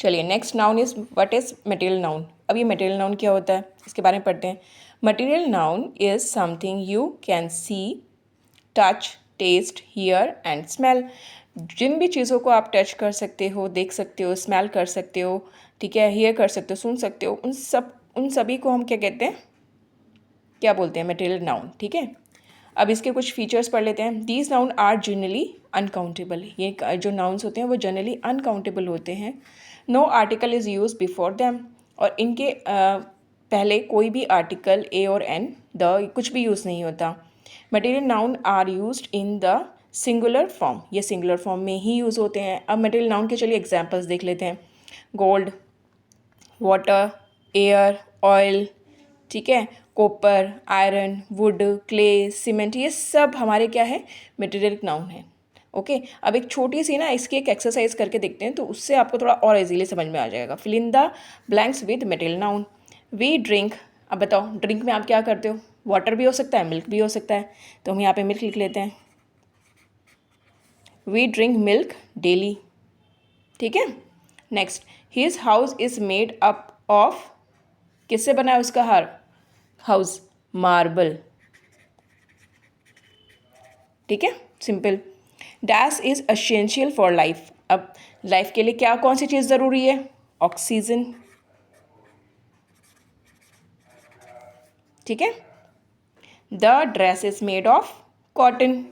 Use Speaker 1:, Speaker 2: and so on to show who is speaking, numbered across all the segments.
Speaker 1: चलिए next noun is what is material noun. अब ये मटेरियल नाउन क्या होता है इसके बारे में पढ़ते हैं। Material noun is something you can see, touch, taste, hear and smell. जिन भी चीज़ों को आप टच कर सकते हो, देख सकते हो, स्मेल कर सकते हो, ठीक है, हियर कर सकते हो, सुन सकते हो, उन सभी को हम क्या कहते हैं, क्या बोलते हैं, मटेरियल नाउन। ठीक है, अब इसके कुछ फीचर्स पढ़ लेते हैं। These noun are generally uncountable. ये जो नाउन्स होते हैं वो जनरली अनकाउंटेबल होते हैं। No article is use before them. और इनके पहले कोई भी आर्टिकल ए और एन द कुछ भी यूज़ नहीं होता। Material noun are used in the singular form. ये सिंगुलर फॉर्म में ही यूज़ होते हैं। अब मटेरियल नाउन के चलिए एग्जाम्पल्स देख लेते हैं। गोल्ड, वाटर, एयर, ऑयल, ठीक है, copper, iron, would, clay, cement, ये सब हमारे क्या है, मटेरियल नाउन है। ओके, अब एक छोटी सी ना इसकी एक एक्सरसाइज करके देखते हैं तो उससे आपको थोड़ा और इजीली समझ में आ जाएगा। Fill in the blanks with material noun. We drink. अब बताओ ड्रिंक में आप क्या करते हो, वाटर भी हो सकता है, मिल्क भी हो सकता है, तो हम यहाँ पे मिल्क लिख लेते हैं। We drink milk daily. ठीक है, next, his house is made up of, किससे बना है उसका हाउस, मार्बल। ठीक है, simple. Dash is essential for life. अब लाइफ के लिए क्या कौन सी चीज़ ज़रूरी है, ऑक्सीजन। ठीक है, the dress is made of cotton.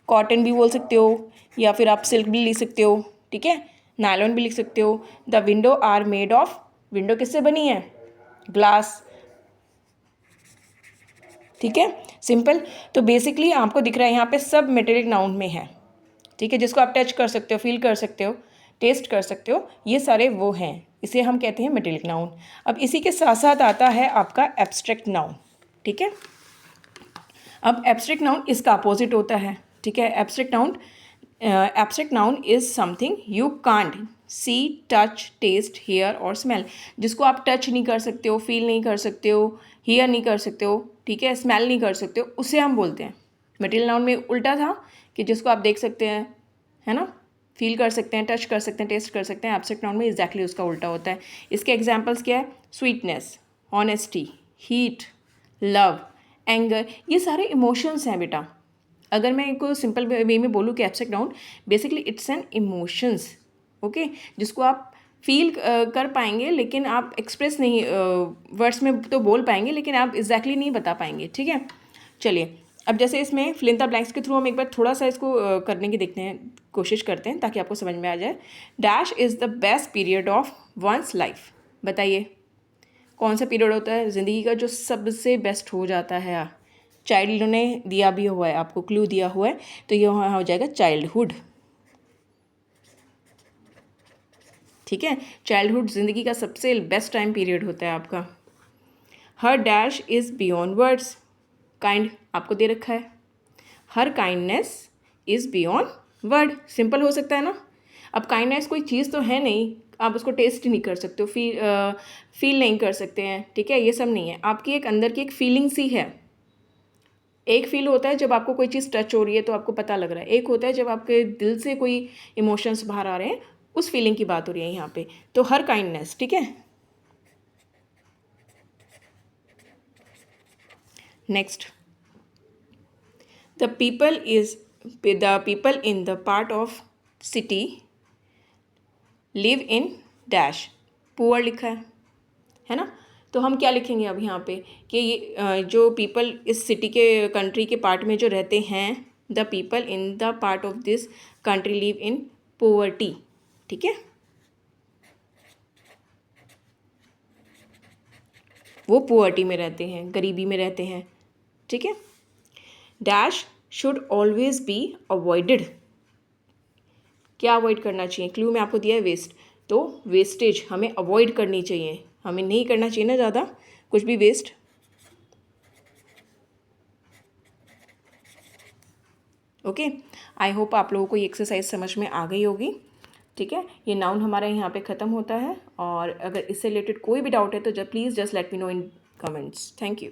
Speaker 1: Cotton भी बोल सकते हो या फिर आप सिल्क भी लिख सकते हो। ठीक है, नायलॉन भी लिख सकते हो। The window are made of, window किससे बनी है, ग्लास। ठीक है, सिंपल। तो बेसिकली आपको दिख रहा है यहाँ पे सब मटेरियल नाउन में है। ठीक है, जिसको आप टच कर सकते हो, फील कर सकते हो, टेस्ट कर सकते हो, ये सारे वो हैं, इसे हम कहते हैं मटेरियल नाउन। अब इसी के साथ साथ आता है आपका एब्स्ट्रैक्ट नाउन। ठीक है, अब एब्स्ट्रैक्ट नाउन इसका अपोजिट होता है। ठीक है, abstract noun is something you can't see, touch, taste, hear और स्मेल। जिसको आप टच नहीं कर सकते हो, फील नहीं कर सकते हो, हेयर नहीं कर सकते हो, ठीक है, स्मेल नहीं कर सकते हो, उसे हम बोलते हैं। मटेरियल नाउन में उल्टा था कि जिसको आप देख सकते हैं, है ना, फील कर सकते हैं, टच कर सकते हैं, टेस्ट कर सकते हैं। एब्स्ट्रैक्ट नाउन में एग्जैक्टली उसका उल्टा होता है। इसके एग्जाम्पल्स क्या है, sweetness, honesty, heat, love, anger, ये सारे इमोशंस हैं बेटा। अगर मैं इनको सिंपल वे में बोलूँ कि abstract noun basically it's an emotions. Okay, जिसको आप फील कर पाएंगे लेकिन आप एक्सप्रेस नहीं, वर्ड्स में तो बोल पाएंगे लेकिन आप एग्जैक्टली नहीं बता पाएंगे। ठीक है, चलिए अब जैसे इसमें फिल इन द ब्लैंक्स के थ्रू हम एक बार थोड़ा सा इसको करने की देखते हैं, कोशिश करते हैं ताकि आपको समझ में आ जाए। Dash is the best period of one's life. बताइए कौन सा पीरियड होता है ज़िंदगी का जो सबसे बेस्ट हो जाता है। चाइल्ड ने दिया भी हुआ है, आपको क्लू दिया हुआ है, तो ये वहाँ हो जाएगा चाइल्डहुड। ठीक है, चाइल्डहुड ज़िंदगी का सबसे बेस्ट टाइम पीरियड होता है आपका। हर dash is beyond words. Kind आपको दे रखा है। हर kindness is beyond word. Simple हो सकता है ना। अब काइंडनेस कोई चीज़ तो है नहीं, आप उसको टेस्ट नहीं कर सकते हो, फील नहीं कर सकते हैं। ठीक है, ये सब नहीं है, आपकी एक अंदर की एक फीलिंग सी है। एक फील होता है जब आपको कोई चीज़ टच हो रही है तो आपको पता लग रहा है, एक होता है जब आपके दिल से कोई इमोशंस बाहर आ रहे हैं, उस फीलिंग की बात हो रही है यहाँ पे। तो हर काइंडनेस, ठीक है। Next, the people in the part of city live in dash. Poor लिखा है ना, तो हम क्या लिखेंगे अब यहाँ पे कि ये जो पीपल इस सिटी के कंट्री के पार्ट में जो रहते हैं, the people in the part of this country live in poverty. ठीक है, वो पोवर्टी में रहते हैं, गरीबी में रहते हैं। ठीक है, dash should always be avoided. क्या अवॉइड करना चाहिए, क्लू में आपको दिया है वेस्ट, तो वेस्टेज हमें अवॉइड करनी चाहिए, हमें नहीं करना चाहिए ना ज़्यादा कुछ भी वेस्ट। ओके, आई होप आप लोगों को ये एक्सरसाइज समझ में आ गई होगी। ठीक है, ये नाउन हमारा यहाँ पे ख़त्म होता है, और अगर इससे रिलेटेड कोई भी डाउट है तो please just let me know in comments. Thank you.